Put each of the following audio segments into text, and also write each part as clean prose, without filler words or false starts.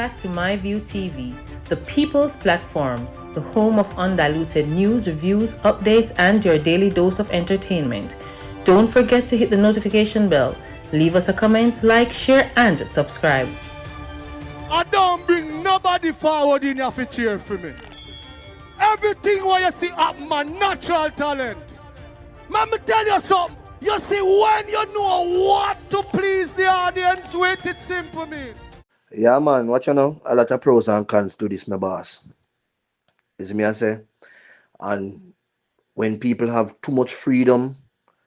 back to MyView TV, the people's platform, the home of undiluted news, reviews, updates, and your daily dose of entertainment. Don't forget to hit the notification bell, leave us a comment, like, share, and subscribe. I don't bring nobody forward in your cheer for me. Everything what you see up my natural talent. Man, me tell you something. You see, when you know what to please the audience with, it's simple, man. Yeah, man, what you know? A lot of pros and cons to this, my boss. Is me I say? And when people have too much freedom,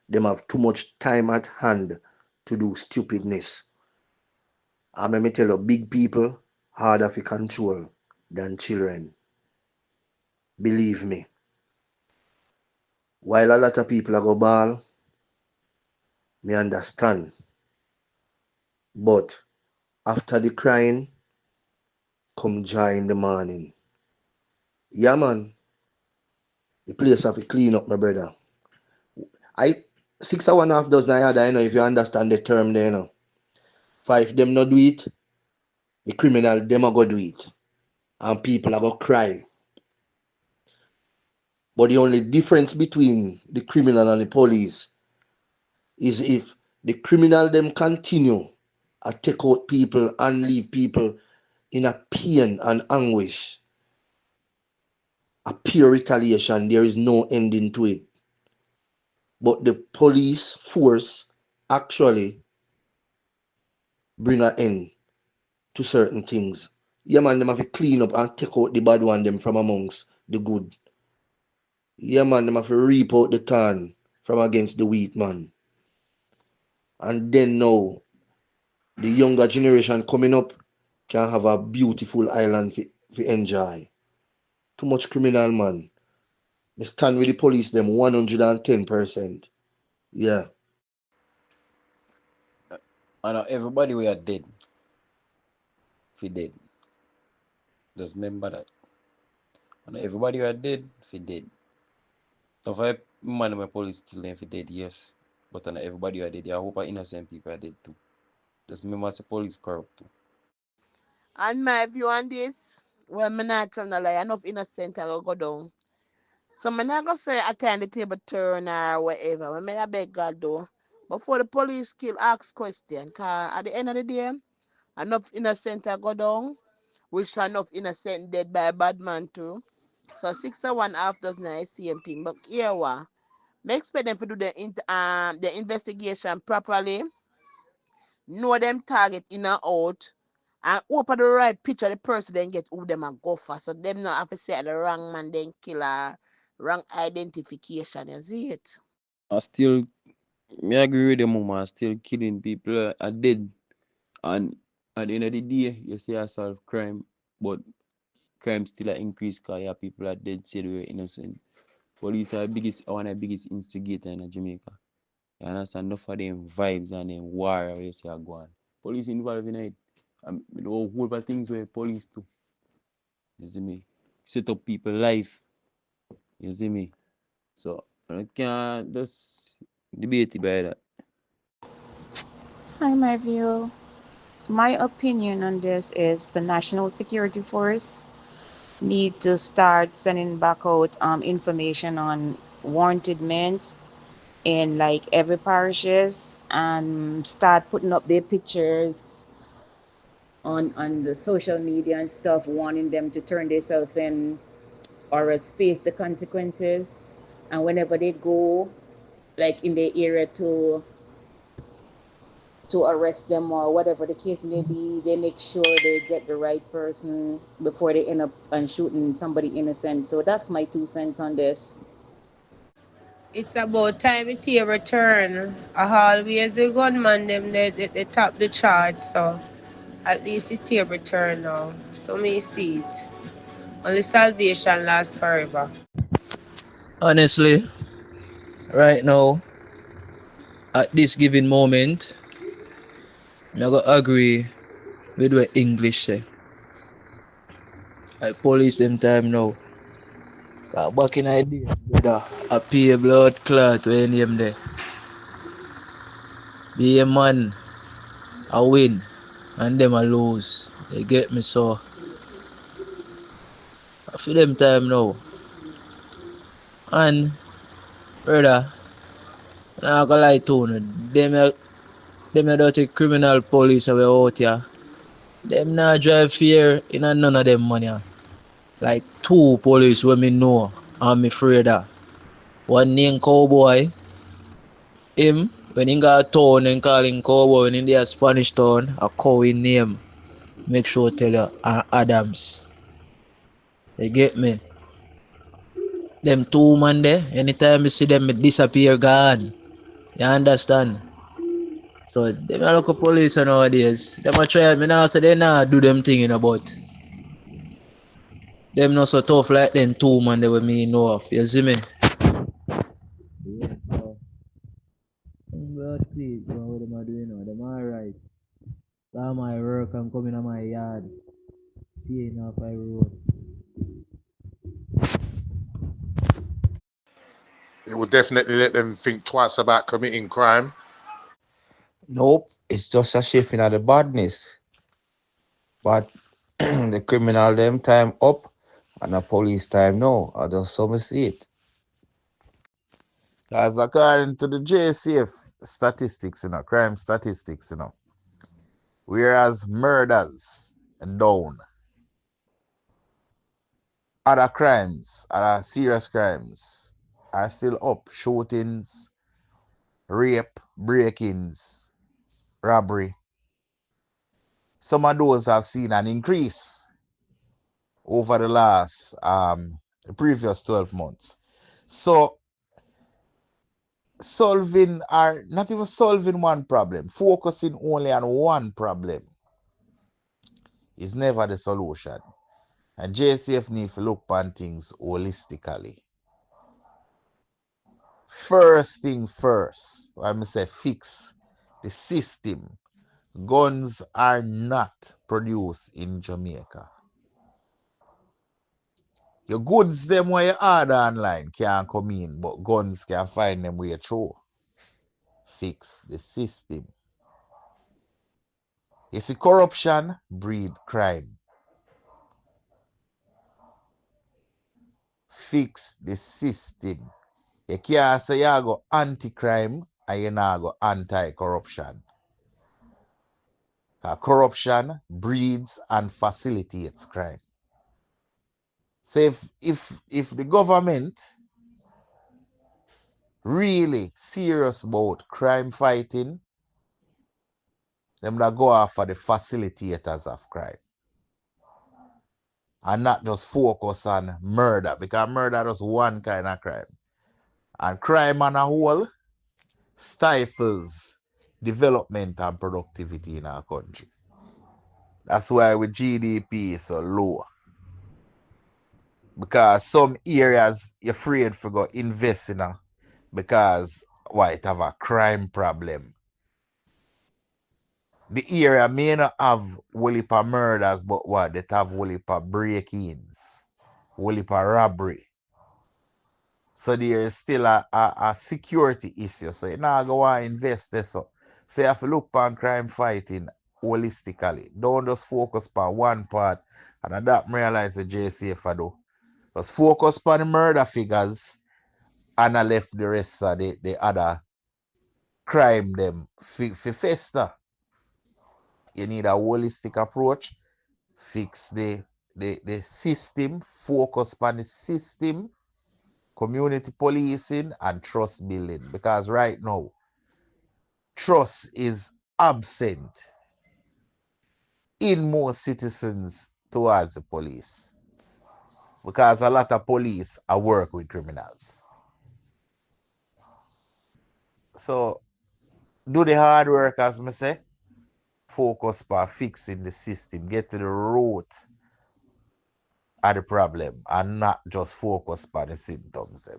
them have too much time at hand to do stupidness. And let me tell you, big people harder to control than children. Believe me. While a lot of people are go ball, me understand. But after the crying, come joy in the morning. Yeah, man. The place have to clean up, my brother. 6.5 dozen I had, I know if you understand the term there, you know. 5 them not do it, the criminal them are go do it. And people are go cry. But the only difference between the criminal and the police is if the criminal them continue to take out people and leave people in a pain and anguish, a pure retaliation, there is no ending to it. But the police force actually bring an end to certain things. Yeah, man, them have to clean up and take out the bad one them from amongst the good. Yeah, man, them have to reap out the tan from against the wheat, man. And then now, the younger generation coming up can have a beautiful island for enjoy. Too much criminal, man. They stand with the police them 110%. Yeah. I know everybody we are dead. If we dead. Just remember that. I know everybody we are dead, if we dead. So if I man my police kill them if we dead, yes. But I know everybody we are dead. I hope innocent people are dead too. Just remember the police corrupt too. And my view on this, well, me not tell no lie, enough innocent will go down. So me not gonna say I turn the table turn or whatever. When me I beg God though. Before the police kill, ask question. Cause at the end of the day, enough innocent will go down, which enough innocent dead by a bad man too. So 6.5 doesn't the same thing. But here what? Me expect them to do the investigation properly, know them target in and out, and open the right picture of the person then get who them a go for. So them not have to say the wrong man then kill her, wrong identification. You see it? I still me agree with the mama, still killing people are dead. And at the end of the day, you say I solve crime, but crime still a increase because people are dead, said we're innocent. Police are one of the biggest instigator in Jamaica. You understand? Enough of them vibes and them war you say are going. Police involved in it. The whole heap of things where police do. You see me? Set up people life. You see me? So I can't just debate about that. Hi, my view. My opinion on this is the National Security Force need to start sending back out information on wanted men in like every parishes and start putting up their pictures on the social media and stuff, warning them to turn themselves in or else face the consequences. And whenever they go, like in the area to arrest them or whatever the case may be, they make sure they get the right person before they end up and shooting somebody innocent. So that's my 2 cents on this. It's about time it here return. Always the gunman them they top the charts, so at least it here return now. So me see it. Only salvation lasts forever. Honestly, right now, at this given moment, I go agree with what English say. I police them time now. Back in the days, brother, I pay blood clot when them there. Be a man, I win, and them I lose. You get me? So I feel them time now. And brother, I'm not gonna lie to you. Them a dirty criminal police are out here. Them not drive fear in a none of them money. Like 2 police when me know and me afraid of. One named Cowboy. Him, when he got town and call him Cowboy when in the Spanish town, a cow in name. Make sure tell you Adams. You get me? Them 2 man there, anytime you see them it disappear gone. You understand? So them a local police nowadays. Them a try me now say they nah do them thing but them not so tough like them 2 man they with me know of. You see me? Yeah, so I'm glad see what them are doing now. Them alright. All my work I'm coming on my yard. Staying off my road. It will definitely let them think twice about committing crime. Nope, it's just a shift in the badness. But the criminal them time up and the police time now. I just so me see it. As according to the JCF statistics, crime statistics, whereas murders are down, other crimes, other serious crimes are still up. Shootings, rape, break-ins, robbery. Some of those have seen an increase over the previous 12 months. So not even solving one problem, focusing only on one problem is never the solution. And JCF need to look on things holistically. First thing first, I must say fix the system. Guns are not produced in Jamaica. Your goods them where you order online can't come in, but guns can find them where through. Fix the system. You see, corruption breed crime. Fix the system. You can't say you go anti-crime and you not go anti-corruption. Corruption breeds and facilitates crime. So if the government really serious about crime fighting, them that go after the facilitators of crime. And not just focus on murder, because murder is one kind of crime. And crime on a whole stifles development and productivity in our country. That's why our GDP is so low. Because some areas you're afraid to go invest in because it have a crime problem. The area may not have whole heap of murders, but they have whole heap of break-ins, whole heap of robbery. So there is still a security issue. So you now go and invest this. So you have to look on crime fighting holistically. Don't just focus on one part. And that I realize the JCF do. Just focus on the murder figures and I left the rest of the other crime them for fester. You need a holistic approach. Fix the system. Focus on the system. Community policing and trust building. Because right now, trust is absent in most citizens towards the police. Because a lot of police are work with criminals. So, do the hard work, as I say. Focus on fixing the system. Get to the root of the problem and not just focus on the symptoms.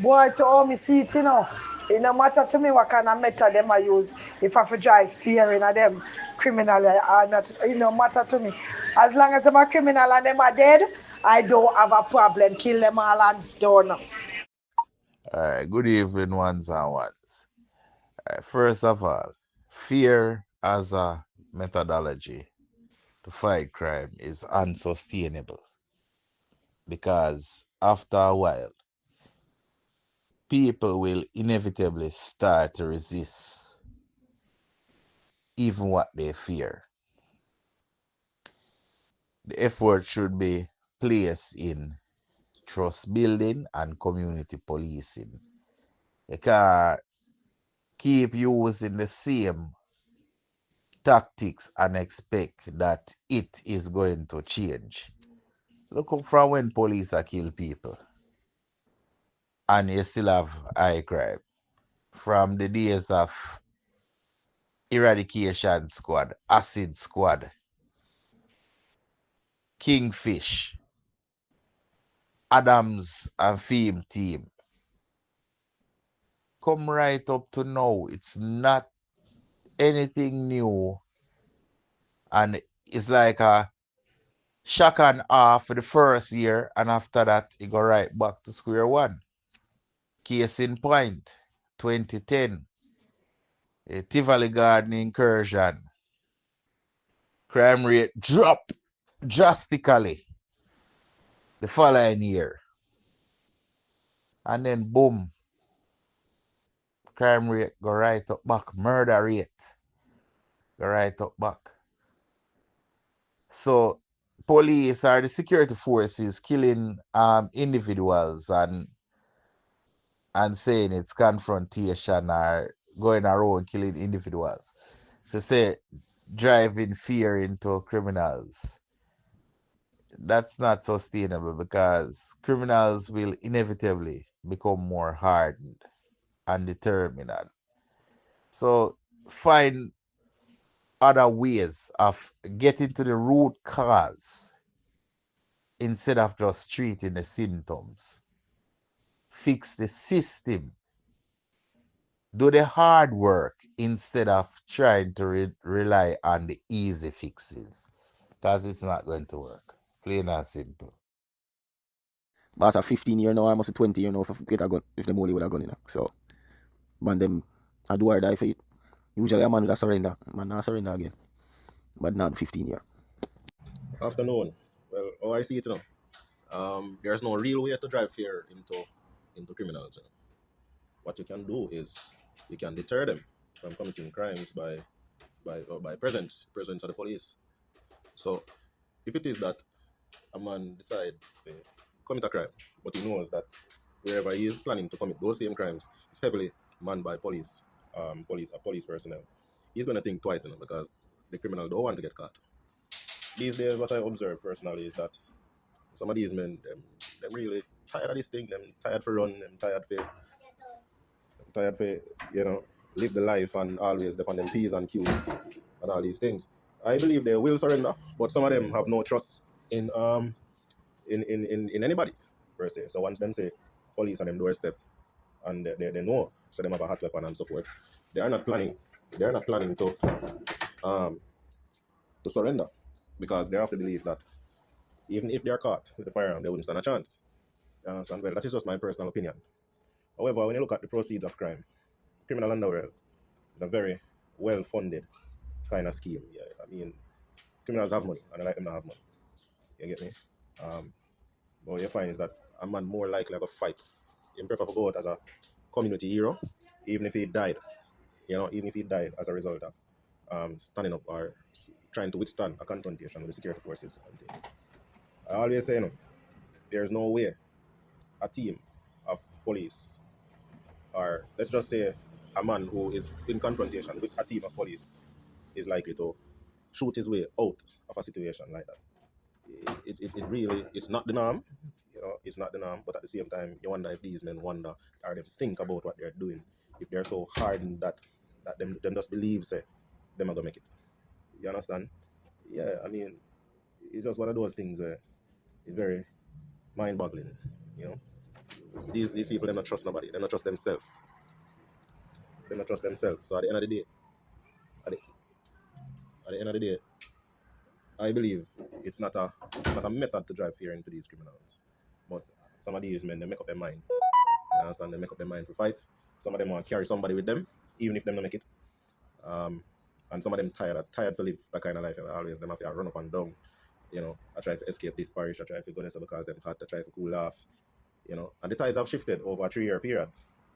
Boy, to all me see it, it no matter to me what kind of method them I use. If I have to drive fear in them criminal or not, it no matter to me. As long as them are criminal and them are dead, I don't have a problem. Kill them all and done. Alright, good evening, ones and ones. First of all, fear as a methodology to fight crime is unsustainable because after a while, people will inevitably start to resist even what they fear. The effort should be placed in trust building and community policing. You can't keep using the same tactics and expect that it is going to change. Look up from when police are kill people and you still have high crime. From the days of eradication squad, acid squad, kingfish, Adams and Theme team. Come right up to now. It's not anything new. And it's like a shock and awe for the first year, and after that, it go right back to square one. Case in point, 2010, a Tivoli Garden incursion. Crime rate dropped drastically the following year. And then boom, crime rate go right up back. Murder rate go right up back. So police or the security forces killing individuals and saying it's confrontation or going around killing individuals. To say driving fear into criminals, that's not sustainable because criminals will inevitably become more hardened and determined. So find other ways of getting to the root cause instead of just treating the symptoms. Fix the system. Do the hard work instead of trying to rely on the easy fixes because it's not going to work. Plain and simple. Boss a 15 year now, almost a 20 year now if I get a gun, if them only would have gun, So, man, them, I do or die for it. Usually a man would have surrender. Man, not surrender again. But not 15 year. Afternoon. Well, how I see it now, there's no real way to drive fear into criminals. What you can do is you can deter them from committing crimes by presence of the police. So if it is that a man decide to commit a crime, but he knows that wherever he is planning to commit those same crimes, it's heavily manned by police personnel. He's gonna think twice, because the criminal don't want to get caught. These days, what I observe personally is that some of these men, them really tired of this thing. Them tired for run. Them tired for live the life and always depend on P's and Q's and all these things. I believe they will surrender, but some of them have no trust in anybody per se. So once them say police on them doorstep and they know, so them have a hot weapon and so forth, they are not planning. They are not planning to surrender because they have to believe that even if they are caught with the firearm, they wouldn't stand a chance. You understand? Well, that is just my personal opinion. However, when you look at the proceeds of crime, criminal underworld is a very well-funded kind of scheme. Yeah, I mean, criminals have money, and I like them to have money. You get me? But what you find is that a man more likely to fight. He prefer to go out as a community hero, even if he died. Even if he died as a result of standing up or trying to withstand a confrontation with the security forces. I always say, there's no way a team of police, or let's just say a man who is in confrontation with a team of police, is likely to shoot his way out of a situation like that. It really, it's not the norm. It's not the norm, but at the same time, you wonder if these men wonder, or they think about what they're doing, if they're so hardened that them just believe, say, them are gonna make it. You understand? Yeah, I mean, it's just one of those things where it's very mind-boggling, These people, they don't trust nobody. They don't trust themselves. They don't trust themselves. So at the end of the day, at the, at the end of the day, I believe it's not a method to drive fear into these criminals. But some of these men, they make up their mind. You understand? They make up their mind to fight. Some of them want to carry somebody with them, even if they don't make it. And And some of them tired to live that kind of life. And always them have to run up and down. You know, I try to escape this parish, I try to go there because them hot, I try to cool off. You know, and the tides have shifted over a 3-year period.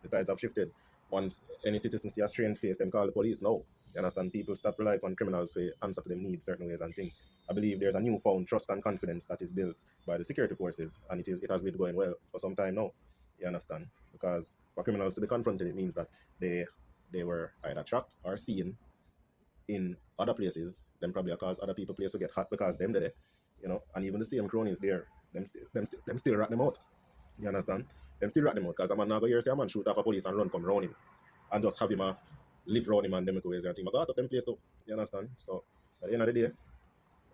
The tides have shifted. Once any citizen see a strange face, them call the police. No. You understand? People stop relying on criminals to answer to them needs certain ways and things. I believe there's a newfound trust and confidence that is built by the security forces, and it has been going well for some time now. You understand? Because for criminals to be confronted, it means that they were either tracked or seen in other places. Then probably cause other people place to get hot because them there, you know, and even the same cronies there, them still rat them out. You understand? Them still rat them out because I'm not going to say a man shoot off a police and run come round him and just have him live round him and them go ways and thing. I got up them place too. You understand? So at the end of the day,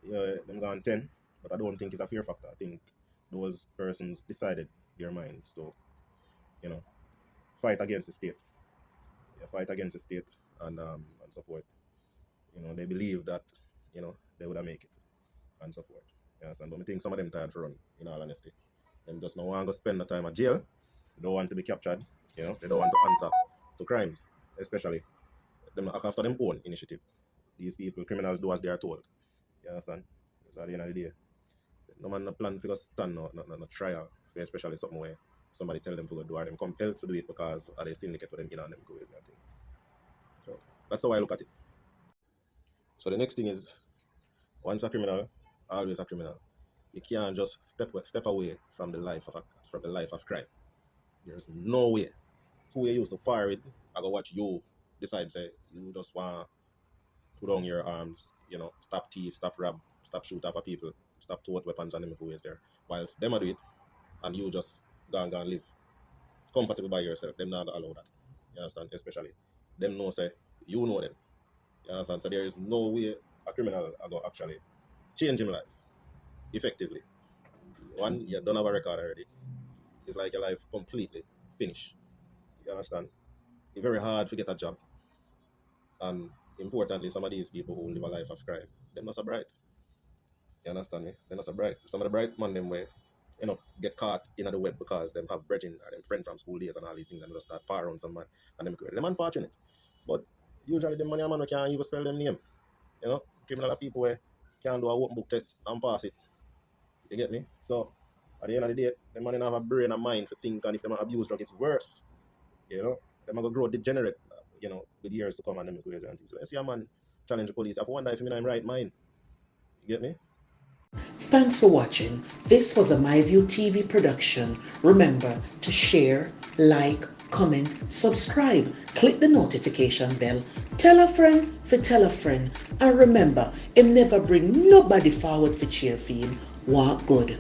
yeah, them gone 10, but I don't think it's a fear factor. I think those persons decided their minds to, you know, fight against the state. Yeah, fight against the state and so forth. You know, they believe that, you know, they would have make it and so forth. You understand? But I think some of them tired to run, in all honesty. Them just don't want to spend the time at jail. They don't want to be captured. You know, they don't want to answer to crimes, especially them after them own initiative. These people, criminals, do as they are told. You understand? So at the end of the day, no man no plan for stand no trial, especially something where somebody tell them to go do or them compelled to do it because of the syndicate with them in and them go and thing. So that's how I look at it. So the next thing is, once a criminal, always a criminal. You can't just step away from the life of crime. There's no way. Who you used to par with, I go watch you decide say you just want to put down your arms, you know, stop thief, stop rob, stop shoot after people, stop tote weapons and them go ways there. Whilst them do it and you just go and live comfortable by yourself, them not gonna allow that. You understand? Especially them know say you know them. You understand? So there is no way a criminal are gonna actually change him life effectively. One, you don't have a record already. It's like your life completely finished. You understand? It's very hard to get a job. And importantly, some of these people who live a life of crime, they're not so bright. You understand me? They're not so bright. Some of the bright man them way, you know, get caught in the web because them have brethren or them friend from school days and all these things and just start par on some man and them create them unfortunate. But usually the money man who can't even spell them name. You know, criminal people where can't do a open book test and pass it. You get me? So at the end of the day, the man have a brain and mind for think, and if them abuse drug, it's worse. You know, them gonna grow degenerate, you know, with years to come and them go and things. So I see a man challenge the police. I wonder if I'm in the right mind. You get me? Thanks for watching. This was a MyView TV production. Remember to share, like, comment, subscribe, click the notification bell, tell a friend for tell a friend, and remember, it never bring nobody forward for cheer for him. Walk good.